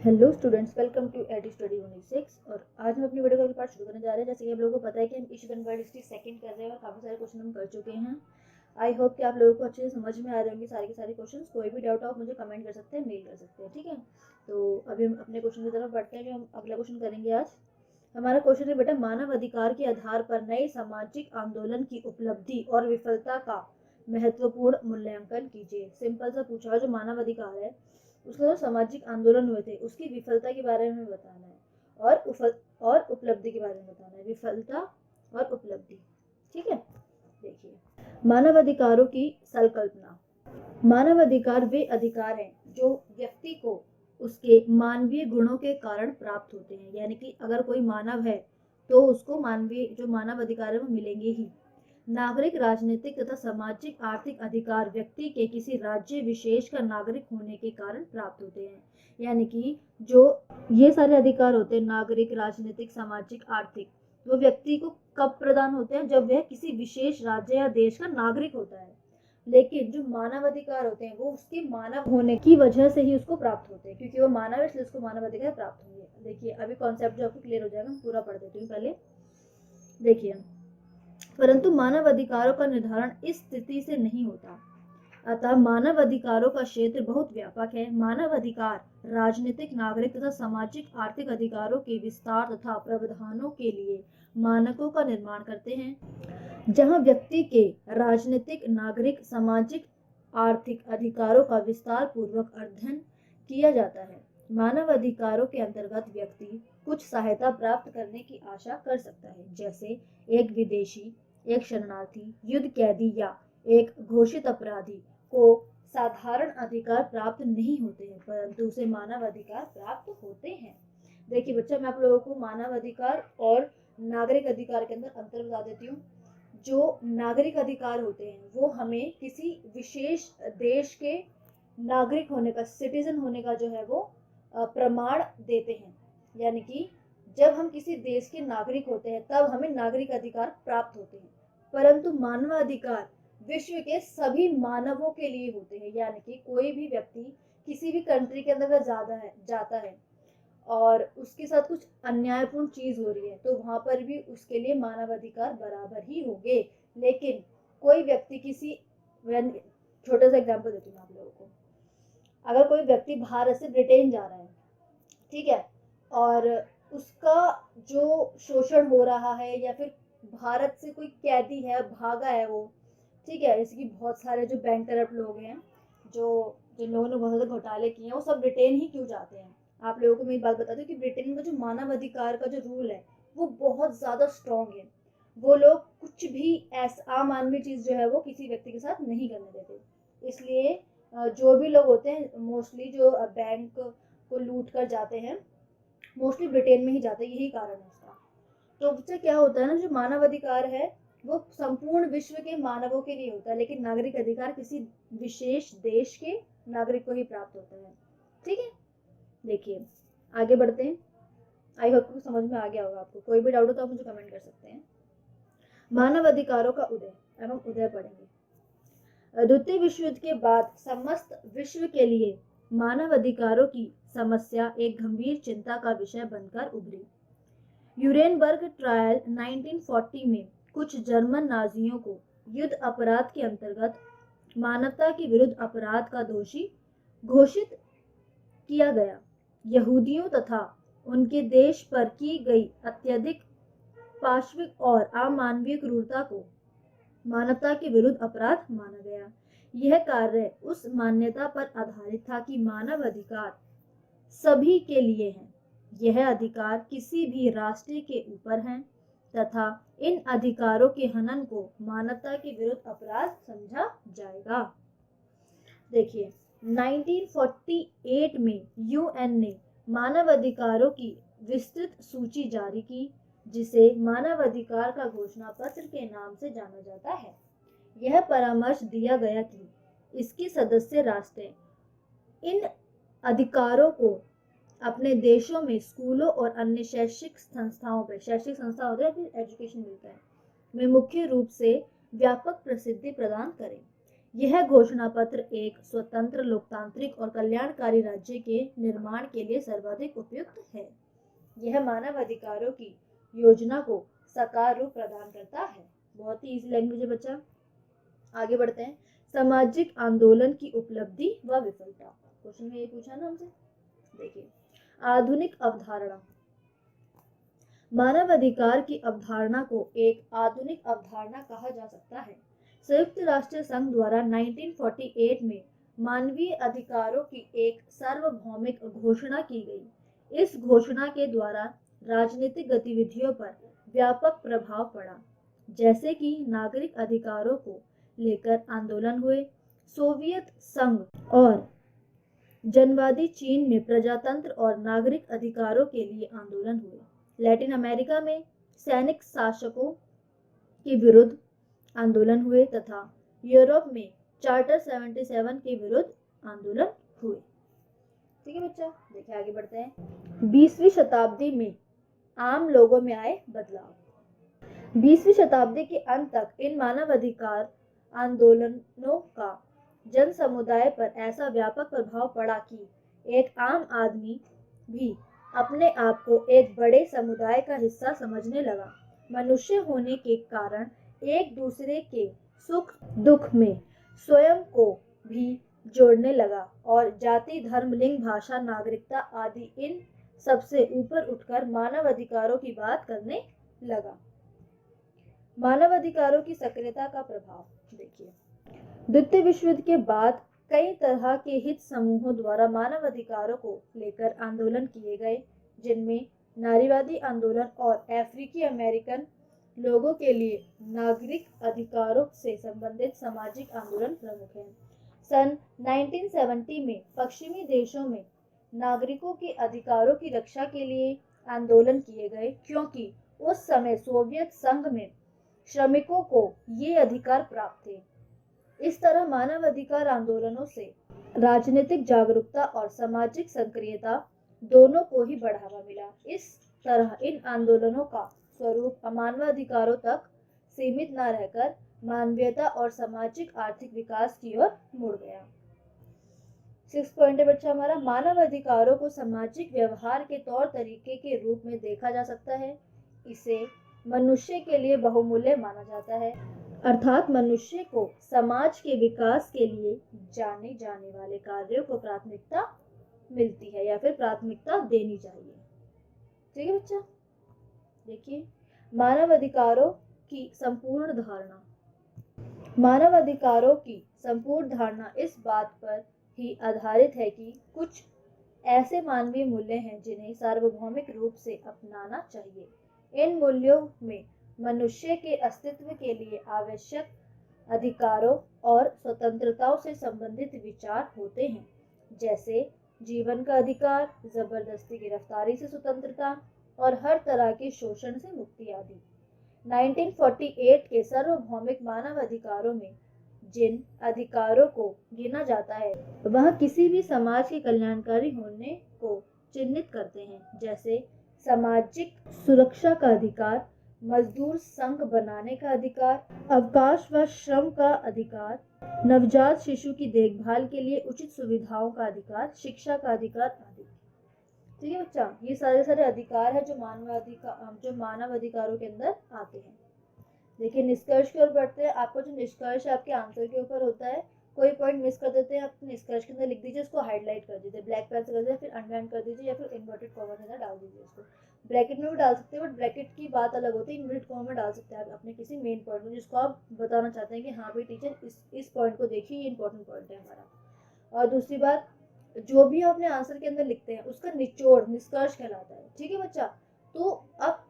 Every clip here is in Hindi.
Hello students, welcome to AD study unit 6। और आज हम अपनी वीडियो का अगला पार्ट शुरू करने जा रहे हैं। जैसे कि आप लोगों को पता है कि हम ईश वन वर्ड हिस्ट्री सेकंड कर रहे हैं और काफ़ी सारे क्वेश्चन हम कर चुके हैं। आई होप कि आप लोगों को अच्छे से समझ में आ रहे होंगे सारे के सारे क्वेश्चंस। कोई भी डाउट हो आप मुझे कमेंट कर सकते हैं, मेल कर सकते हैं, ठीक है। तो अभी हम अपने क्वेश्चन की तरफ बढ़ते हैं। जो हम अगला क्वेश्चन करेंगे आज, हमारा क्वेश्चन है बेटा, मानव अधिकार के आधार पर नए सामाजिक आंदोलन की उपलब्धि और विफलता का महत्वपूर्ण मूल्यांकन कीजिए। सिंपल सा पूछा है। जो मानव अधिकार है उसके जो सामाजिक आंदोलन हुए थे उसकी विफलता के बारे में बताना है और उपलब्धि के बारे में बताना है। विफलता और उपलब्धि, ठीक है। देखिए, मानव अधिकारों की संकल्पना। मानव अधिकार वे अधिकार हैं जो व्यक्ति को उसके मानवीय गुणों के कारण प्राप्त होते हैं। यानी कि अगर कोई मानव है तो उसको मानवीय जो मानव अधिकार है वो मिलेंगे ही। नागरिक, राजनीतिक तथा सामाजिक आर्थिक अधिकार व्यक्ति के किसी राज्य विशेष का नागरिक होने के कारण प्राप्त होते हैं। यानी कि जो ये सारे अधिकार होते हैं, नागरिक, राजनीतिक, सामाजिक, आर्थिक, वो व्यक्ति को कब प्रदान होते हैं? जब वह किसी विशेष राज्य या देश का नागरिक होता है। लेकिन जो मानव अधिकार होते हैं वो उसके मानव होने की वजह से ही उसको प्राप्त होते हैं, क्योंकि वो मानव है इसलिए उसको मानव अधिकार प्राप्त होंगे। देखिए, अभी कॉन्सेप्ट जो आपको क्लियर हो जाएगा, हम पूरा पढ़ देती हूँ पहले। देखिए, परंतु मानव अधिकारों का निर्धारण इस स्थिति से नहीं होता। अतः मानव अधिकारों का क्षेत्र बहुत व्यापक है। मानव अधिकार राजनीतिक, नागरिक तथा सामाजिक आर्थिक अधिकारों के विस्तार तथा प्रावधानों के लिए मानकों का निर्माण करते हैं। जहां व्यक्ति के राजनीतिक, नागरिक, सामाजिक, आर्थिक अधिकारों का विस्तार पूर्वक अध्ययन किया जाता है। मानव अधिकारों के अंतर्गत व्यक्ति कुछ सहायता प्राप्त करने की आशा कर सकता है, जैसे एक विदेशी, एक शरणार्थी, युद्ध कैदी या एक घोषित अपराधी को साधारण अधिकार प्राप्त नहीं होते हैं, परंतु उसे मानव अधिकार प्राप्त होते हैं। देखिए बच्चा, मैं आप लोगों को मानव अधिकार और नागरिक अधिकार के अंदर अंतर बता देती हूँ। जो नागरिक अधिकार होते हैं वो हमें किसी विशेष देश के नागरिक होने का, सिटीजन होने का जो है वो प्रमाण देते हैं। यानी कि जब हम किसी देश के नागरिक होते हैं तब हमें नागरिक अधिकार प्राप्त होते हैं। परंतु मानव अधिकार विश्व के सभी मानवों के लिए होते हैं। यानी कि कोई भी व्यक्ति किसी भी कंट्री के अंदर जाता है और उसके साथ कुछ अन्यायपूर्ण चीज हो रही है तो वहां पर भी उसके लिए मानव अधिकार बराबर ही होंगे। लेकिन कोई व्यक्ति किसी, छोटा सा एग्जांपल देती हूँ आप लोगों को। अगर कोई व्यक्ति भारत से ब्रिटेन जा रहा है, ठीक है, और उसका जो शोषण हो रहा है या फिर भारत से कोई कैदी है, भागा है वो, ठीक है, जैसे कि बहुत सारे जो बैंक करप्ट लोग हैं, जो जिन लोगों ने बहुत ज्यादा घोटाले किए हैं, वो सब ब्रिटेन ही क्यों जाते हैं? आप लोगों को मैं एक बात बता दूं कि ब्रिटेन का जो मानव अधिकार का जो रूल है वो बहुत ज्यादा स्ट्रॉन्ग है। वो लोग कुछ भी ऐसा अमानवीय चीज जो है वो किसी व्यक्ति के साथ नहीं करने देते। इसलिए जो भी लोग होते हैं मोस्टली जो बैंक को लूट कर जाते हैं, मोस्टली ब्रिटेन में ही जाते हैं। यही कारण है उसका। तो उससे क्या होता है ना, जो मानव अधिकार है वो संपूर्ण विश्व के मानवों के लिए होता है, लेकिन नागरिक अधिकार किसी विशेष देश के नागरिक को ही प्राप्त होता है, ठीक है। देखिए, आगे बढ़ते हैं। आई होप को समझ में आ गया होगा आपको। कोई भी डाउट हो तो आप मुझे कमेंट कर सकते हैं। मानव अधिकारों का उदय एवं उदय पढ़ेंगे। द्वितीय विश्व युद्ध के बाद समस्त विश्व के लिए मानव अधिकारों की समस्या एक गंभीर चिंता का विषय बनकर उभरी। यूरेनबर्ग ट्रायल 1940 में कुछ जर्मन नाजियों को युद्ध अपराध के अंतर्गत मानवता के विरुद्ध अपराध का दोषी घोषित किया गया। यहूदियों तथा उनके देश पर की गई अत्यधिक पाशविक और अमानवीय क्रूरता को मानवता के विरुद्ध अपराध माना गया। यह कार्य उस मान्यता पर आधारित था कि मानव अधिकार सभी के लिए हैं। यह अधिकार किसी भी राष्ट्र के ऊपर हैं तथा इन अधिकारों के हनन को मानवता के विरुद्ध अपराध समझा जाएगा। देखिए, 1948 में यूएन ने मानव अधिकारों की विस्तृत सूची जारी की, जिसे मानव अधिकार का घोषणा पत्र के नाम से जाना जाता है। यह परामर्श दिया गया कि इसके सदस्य राष्ट्र इन अधिकारों को अपने देशों में स्कूलों और अन्य शैक्षिक संस्थाओं पर, शैक्षिक संस्था होता है फिर एजुकेशन मिलता है, में मुख्य रूप से व्यापक प्रसिद्धि प्रदान करें। यह घोषणा पत्र एक स्वतंत्र, लोकतांत्रिक और कल्याणकारी राज्य के निर्माण के लिए सर्वाधिक उपयुक्त है। यह मानव अधिकारों की योजना को साकार रूप प्रदान करता है। बहुत ही इजी लैंग्वेज है बच्चा। आगे बढ़ते हैं। सामाजिक आंदोलन की उपलब्धि व विफलता। क्वेश्चन में ये पूछा ना हमसे। देखिए, आधुनिक अवधारणा। मानव अधिकार की अवधारणा को एक आधुनिक अवधारणा कहा जा सकता है। संयुक्त राष्ट्र संघ द्वारा 1948 में मानवीय अधिकारों की एक सार्वभौमिक घोषणा की गई। इस घोषणा के द्वारा राजनीतिक गतिविधियों पर व्यापक प्रभाव पड़ा, जैसे कि नागरिक अधिकारों को लेकर आंदोलन हुए। सोवियत संघ और जनवादी चीन में प्रजातंत्र और नागरिक अधिकारों के लिए आंदोलन हुए। लैटिन अमेरिका में सैनिक शासकों के विरुद्ध आंदोलन हुए तथा यूरोप में चार्टर 77 के विरुद्ध आंदोलन हुए। ठीक है बच्चा, देखिए आगे बढ़ते हैं। 20वीं शताब्दी में आम लोगों में आए बदलाव। 20वीं शताब्दी के अंत तक इन मानवाधिकार आंदोलनों का जन समुदाय पर ऐसा व्यापक प्रभाव पड़ा कि एक आम आदमी भी अपने आप को एक बड़े समुदाय का हिस्सा समझने लगा। मनुष्य होने के कारण एक दूसरे के सुख दुख में स्वयं को भी जोड़ने लगा और जाति, धर्म, लिंग, भाषा, नागरिकता आदि इन सबसे ऊपर उठकर मानव अधिकारों की बात करने लगा। मानव अधिकारों की सक्रियता का प्रभाव देखिए। द्वितीय विश्व युद्ध के बाद कई तरह के हित समूहों द्वारा मानव अधिकारों को लेकर आंदोलन किए गए, जिनमें नारीवादी आंदोलन और अफ्रीकी अमेरिकन लोगों के लिए नागरिक अधिकारों से संबंधित सामाजिक आंदोलन प्रमुख हैं। सन 1970 में पश्चिमी देशों में नागरिकों के अधिकारों की रक्षा के लिए आंदोलन किए गए, क्योंकि उस समय सोवियत संघ में श्रमिकों को ये अधिकार प्राप्त थे। इस तरह मानव अधिकार आंदोलनों से राजनीतिक जागरूकता और सामाजिक सक्रियता दोनों को ही बढ़ावा मिला। इस तरह इन आंदोलनों का स्वरूप मानवाधिकारों तक सीमित न रहकर मानवीयता और सामाजिक आर्थिक विकास की ओर मुड़ गया। 6 पॉइंट है बच्चा हमारा। मानव अधिकारों को सामाजिक व्यवहार के तौर तरीके के रूप में देखा जा सकता है। इसे मनुष्य के लिए बहुमूल्य माना जाता है, अर्थात मनुष्य को समाज के विकास के लिए जाने जाने वाले कार्यों को प्राथमिकता मिलती है या फिर प्राथमिकता देनी चाहिए। ठीक है बच्चा, देखिए मानव अधिकारों की संपूर्ण धारणा। मानव अधिकारों की संपूर्ण धारणा इस बात पर ही आधारित है कि कुछ ऐसे मानवीय मूल्य हैं जिन्हें सार्वभौमिक रूप से अपनाना चाहिए। इन मूल्यों में मनुष्य के अस्तित्व के लिए आवश्यक अधिकारों और स्वतंत्रताओं से संबंधित विचार होते हैं, जैसे जीवन का अधिकार, जबरदस्ती गिरफ्तारी से स्वतंत्रता और हर तरह के शोषण से मुक्ति आदि। 1948 के सार्वभौमिक मानव अधिकारों में जिन अधिकारों को गिना जाता है वह किसी भी समाज के कल्याणकारी होने को चिन्हित करते हैं, जैसे सामाजिक सुरक्षा का अधिकार, मजदूर संघ बनाने का अधिकार, अवकाश व श्रम का अधिकार, नवजात शिशु की देखभाल के लिए उचित सुविधाओं का अधिकार, शिक्षा का अधिकार आदि। ठीक है बच्चा, ये सारे अधिकार है जो मानव अधिकारों के अंदर आते हैं। देखिए निष्कर्ष की ओर बढ़ते हैं। आपको जो निष्कर्ष है आपके आंसर के ऊपर होता है। कोई पॉइंट मिस कर देते हैं, आप निष्कर्ष के अंदर लिख दीजिए, उसको हाईलाइट कर दीजिए, ब्लैक पेन से कर दीजिए, फिर अंडरलाइन कर दीजिए या फिर इन्वर्टेड कॉमा के अंदर डाल दीजिए। उसको ब्रैकेट में भी डाल सकते हैं, बट ब्रैकेट की बात अलग होती है। इन्वर्टेड कॉमा में डाल सकते हैं आप अपने किसी मेन पॉइंट में जिसको आप बताना चाहते हैं कि हाँ भाई टीचर इस पॉइंट को देखिए, ये इंपॉर्टेंट पॉइंट है हमारा। और दूसरी बात, जो भी आप अपने आंसर के अंदर लिखते हैं उसका निचोड़ निष्कर्ष कहलाता है। ठीक है बच्चा, तो अब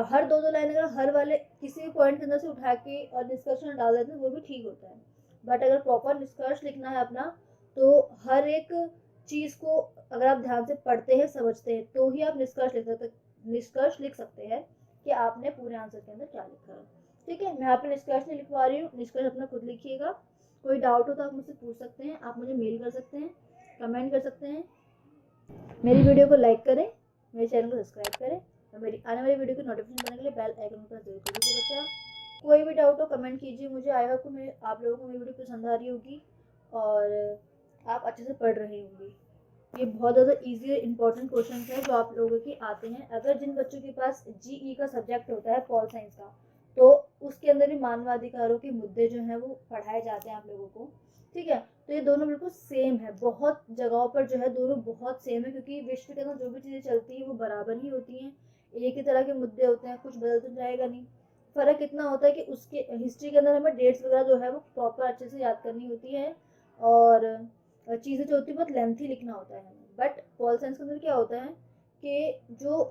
हर दो लाइन अगर हर वाले किसी भी पॉइंट के अंदर से उठा के और निष्कर्ष में डाल देते हैं वो भी ठीक होता है, बट अगर प्रॉपर निष्कर्ष लिखना है अपना तो हर एक चीज को अगर आप ध्यान से पढ़ते हैं, समझते हैं, तो ही आप निष्कर्ष लिख सकते हैं कि आपने पूरे आंसर के अंदर क्या लिखा है। ठीक है, मैं यहाँ पे निष्कर्ष नहीं लिखवा रही हूँ, निष्कर्ष अपना खुद लिखिएगा। कोई डाउट हो तो आप मुझसे पूछ सकते हैं, आप मुझे मेल कर सकते हैं, कमेंट कर सकते हैं। मेरी वीडियो को लाइक करें, मेरे चैनल को सब्सक्राइब करें और मेरी आने वाली वीडियो की नोटिफिकेशन पाने के लिए बेल आइकन पर जरूर क्लिक कीजिए बच्चा। कोई भी डाउट हो कमेंट कीजिए मुझे। आई होप आप लोगों को मेरी वीडियो पसंद आ रही होगी और आप अच्छे से पढ़ रहे होंगे। ये बहुत ज़्यादा इजी और इम्पोर्टेंट क्वेश्चन है जो आप लोगों के आते हैं। अगर जिन बच्चों के पास जीई का सब्जेक्ट होता है पॉल साइंस का, तो उसके अंदर भी मानवाधिकारों के मुद्दे जो हैं वो पढ़ाए जाते हैं आप लोगों को, ठीक है। तो ये दोनों बिल्कुल सेम है, बहुत जगहों पर जो है दोनों बहुत सेम है, क्योंकि विश्व के अंदर जो भी चीज़ें चलती हैं वो बराबर ही होती हैं। एक ही तरह के मुद्दे होते हैं, कुछ बदल तो जाएगा नहीं। फ़र्क इतना होता है कि उसके हिस्ट्री के अंदर हमें डेट्स वगैरह जो है वो प्रॉपर अच्छे से याद करनी होती है, और चीज़ें जो होती है बहुत लेंथी लिखना होता है हमें। बट पॉल साइंस के अंदर क्या होता है कि जो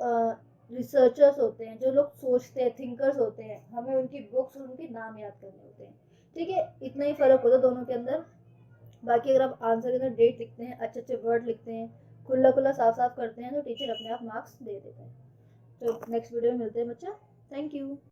रिसर्चर्स होते हैं, जो लोग सोचते हैं, थिंकर्स होते हैं, हमें उनकी बुक्स और उनके नाम याद करने होते हैं, ठीक है। इतना ही फ़र्क होता है दोनों के अंदर। बाकी अगर आप आंसर के अंदर डेट लिखते हैं, अच्छे अच्छे वर्ड लिखते हैं, खुला खुला साफ साफ करते हैं, तो टीचर अपने आप मार्क्स दे देता है। तो नेक्स्ट वीडियो में मिलते हैं बच्चा। Thank you.